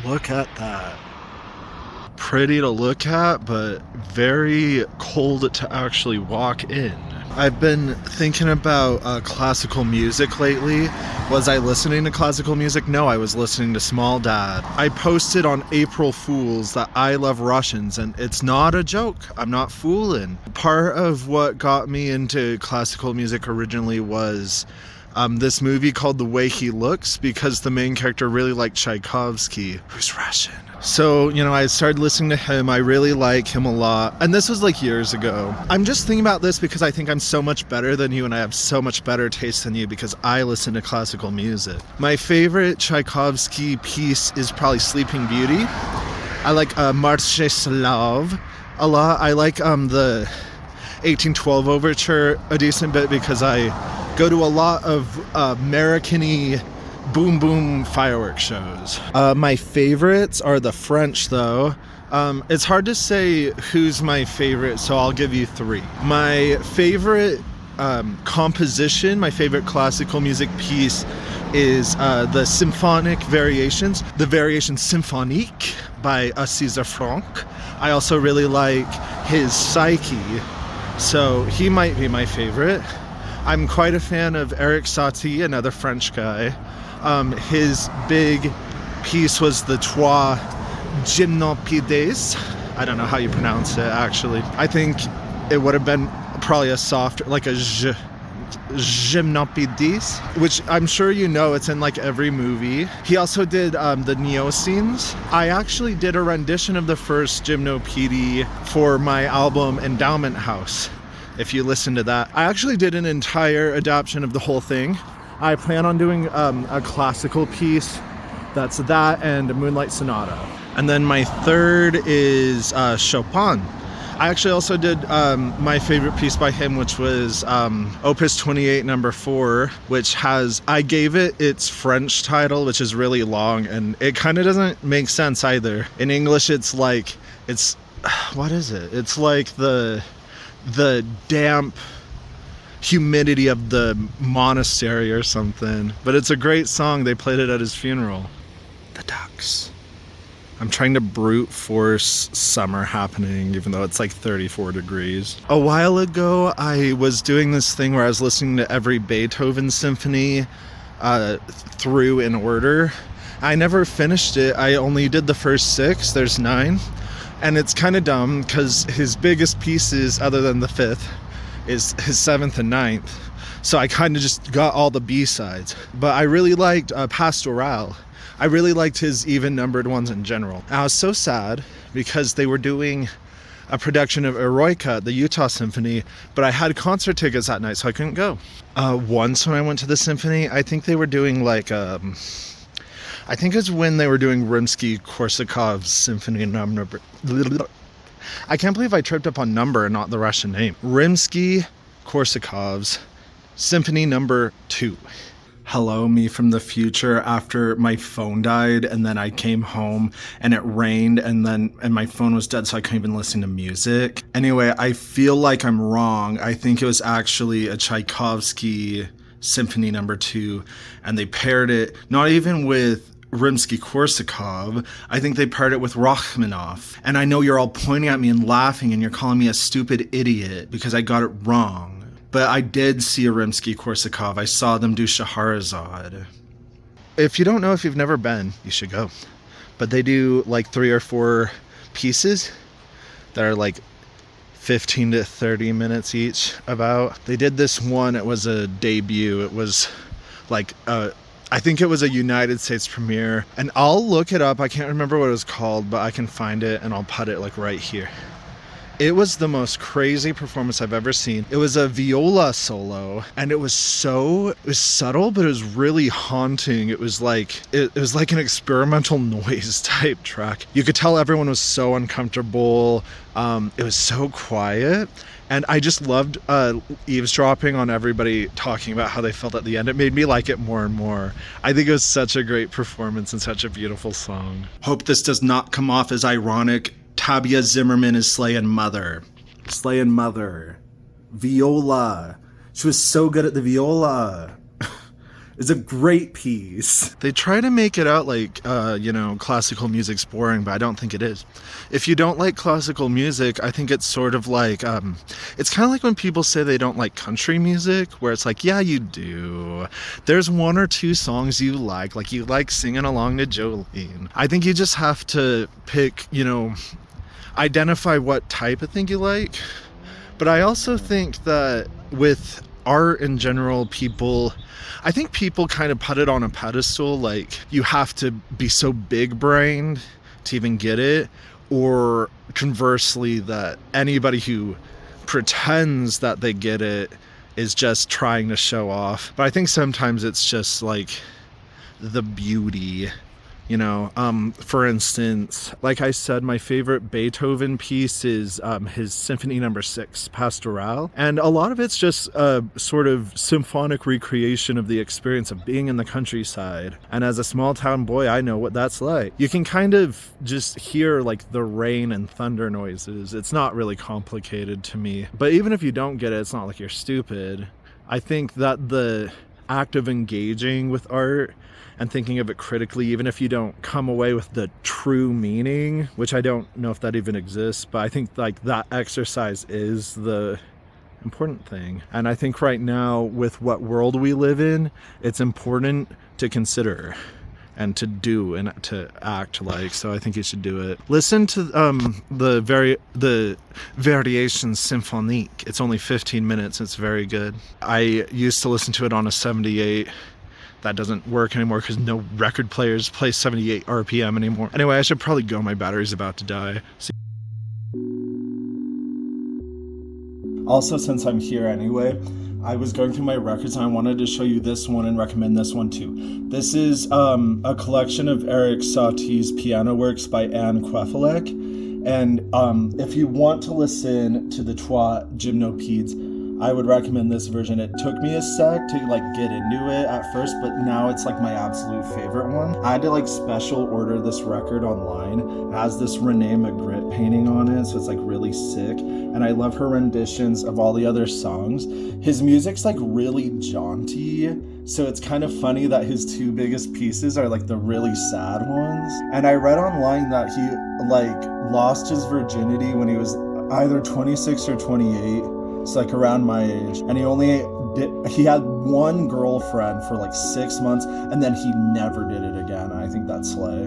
Look at that. Pretty to look at, but very cold to actually walk in. I've been thinking about classical music lately. Was I listening to classical music? No, I was listening to Small Dad. I posted on April Fools that I love Russians, and it's not a joke. I'm not fooling. Part of what got me into classical music originally was this movie called The Way He Looks, because the main character really liked Tchaikovsky, who's Russian. So, I started listening to him. I really like him a lot. And this was like years ago. I'm just thinking about this because I think I'm so much better than you and I have so much better taste than you because I listen to classical music. My favorite Tchaikovsky piece is probably Sleeping Beauty. I like Marche Slav a lot. I like the 1812 Overture a decent bit because I go to a lot of American-y boom boom fireworks shows. My favorites are the French though. It's hard to say who's my favorite, so I'll give you three. My favorite composition, my favorite classical music piece is the symphonic variations, the variation symphonique by César Franck. I also really like his Psyche, so he might be my favorite. I'm quite a fan of Eric Satie, another French guy. His big piece was the Trois Gymnopides. I don't know how you pronounce it, actually. I think it would have been probably a softer, like a Gymnopides, which I'm sure you know, it's in like every movie. He also did the Neoscenes. I actually did a rendition of the first Gymnopede for my album Endowment House. If you listen to that, I actually did an entire adaptation of the whole thing. I plan on doing a classical piece. That's that and a Moonlight Sonata. And then my third is Chopin. I actually also did my favorite piece by him, which was Opus 28 number 4, which has, I gave it its French title, which is really long, and it kind of doesn't make sense either. In English, it's like, what is it? It's like the damp humidity of the monastery or something. But it's a great song. They played it at his funeral. The ducks. I'm trying to brute force summer happening, even though it's like 34 degrees. A while ago, I was doing this thing where I was listening to every Beethoven symphony through in order. I never finished it. I only did the first 6. There's 9. And it's kind of dumb because his biggest pieces, other than the 5th, is his 7th and 9th. So I kind of just got all the B-sides. But I really liked Pastoral. I really liked his even-numbered ones in general. I was so sad because they were doing a production of Eroica at the Utah Symphony, but I had concert tickets that night, so I couldn't go. Once when I went to the symphony, I think they were doing like I think it's when they were doing Rimsky-Korsakov's symphony number. I can't believe I tripped up on number and not the Russian name. Rimsky-Korsakov's symphony number 2. Hello, me from the future after my phone died and then I came home and it rained and my phone was dead, so I couldn't even listen to music. Anyway, I feel like I'm wrong. I think it was actually a Tchaikovsky symphony number 2, and they paired it not even with Rimsky-Korsakov. I think they paired it with Rachmaninoff. And I know you're all pointing at me and laughing and you're calling me a stupid idiot because I got it wrong. But I did see a Rimsky-Korsakov. I saw them do Scheherazade. If you don't know, if you've never been, you should go. But they do like 3 or 4 pieces that are like 15 to 30 minutes each about. They did this one, it was a debut. It was like I think it was a United States premiere. And I'll look it up. I can't remember what it was called, but I can find it and I'll put it like right here. It was the most crazy performance I've ever seen. It was a viola solo, and it was subtle, but it was really haunting. It was like an experimental noise type track. You could tell everyone was so uncomfortable. It was so quiet. And I just loved eavesdropping on everybody talking about how they felt at the end. It made me like it more and more. I think it was such a great performance and such a beautiful song. Hope this does not come off as ironic. Tabia Zimmerman is slaying mother. Slaying mother. Viola. She was so good at the viola. is a great piece. They try to make it out like, classical music's boring, but I don't think it is. If you don't like classical music, I think it's sort of like, it's kind of like when people say they don't like country music, where it's like, yeah, you do. There's one or two songs you like you like singing along to Jolene. I think you just have to pick, identify what type of thing you like. But I also think that with art in general, I think people kind of put it on a pedestal, like you have to be so big-brained to even get it, or conversely, that anybody who pretends that they get it is just trying to show off. But I think sometimes it's just like the beauty. For instance, like I said, my favorite Beethoven piece is his Symphony No. 6, Pastoral. And a lot of it's just a sort of symphonic recreation of the experience of being in the countryside. And as a small town boy, I know what that's like. You can kind of just hear like the rain and thunder noises. It's not really complicated to me. But even if you don't get it, it's not like you're stupid. I think that the act of engaging with art and thinking of it critically, even if you don't come away with the true meaning, which I don't know if that even exists, but I think like that exercise is the important thing. And I think right now, with what world we live in, it's important to consider and to do and to act like. So I think you should do it. Listen to the Variations Symphonique. It's only 15 minutes. It's very good. I used to listen to it on a 78. That doesn't work anymore because no record players play 78 RPM anymore. Anyway, I should probably go. My battery's about to die. Also, since I'm here anyway, I was going through my records and I wanted to show you this one and recommend this one too. This is a collection of Eric Satie's piano works by Anne Queffelec. And if you want to listen to the Trois Gymnopedes, I would recommend this version. It took me a sec to get into it at first, but now it's like my absolute favorite one. I had to special order this record online. It has this Renee Magritte painting on it, so it's really sick. And I love her renditions of all the other songs. His music's really jaunty, so it's kind of funny that his two biggest pieces are the really sad ones. And I read online that he lost his virginity when he was either 26 or 28. It's around my age, and he had one girlfriend for 6 months, and then he never did it again. I think that's slay.